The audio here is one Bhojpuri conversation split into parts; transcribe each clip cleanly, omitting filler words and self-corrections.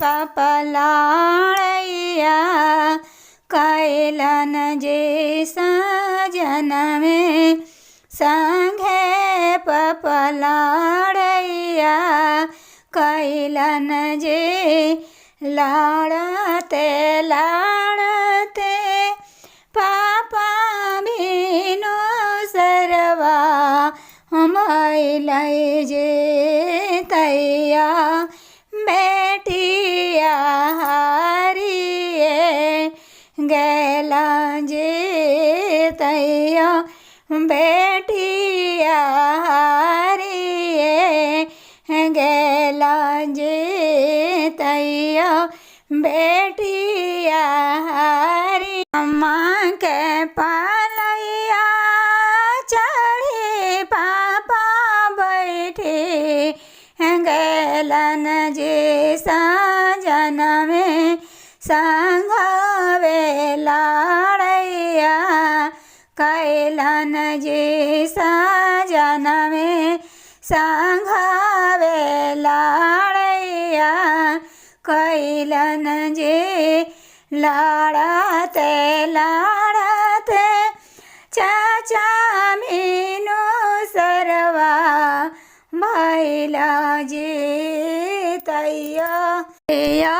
पपलाड़ैया कैलन जे साजन में संगे पपलाड़ैया कैलन जे लाड़ते लाड़ते पापा बिनु सरवा मैलै जे तैया बेटिया हारिए गेला जे तैया बेटिया हारिए गेला जे तैया बेटिया हारी अम्मा के पालैया चढ़ी पापा बैठे गेलन जे साजन में संघवे लाड़ैया कैलन जे साजन में संघवे लाड़ैया कैलन जे लाड़ते लाड़ते चाचा मीनू सरवा भैला जे तैया धिया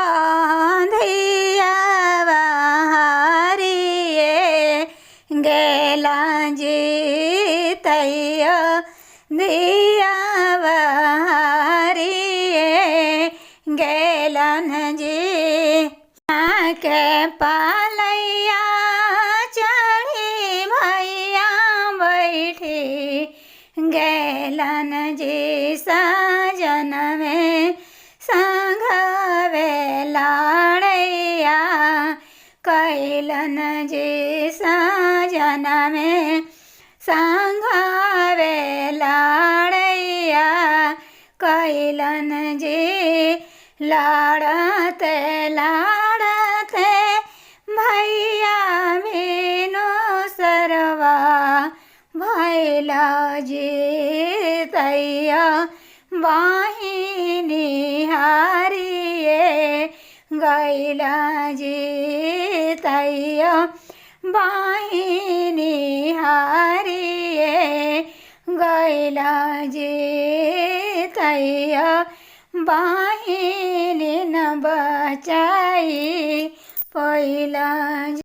हारिए गेला जे तैया धिया हारिए गेलन जे के पालैया चढ़ी भैया बैठी गेलन जे साजन में संघवे लाड़ैया कैलन जे साजन में संघवे लाड़ैया कैलन जे लाड़ते लाड़ते भैया बिनु सरवा भैला जे तैया बाहिनी हारिए गैला जे तैया बाहिनी हारिए गैला जे तैया बाहिनी न बचाई पहिला।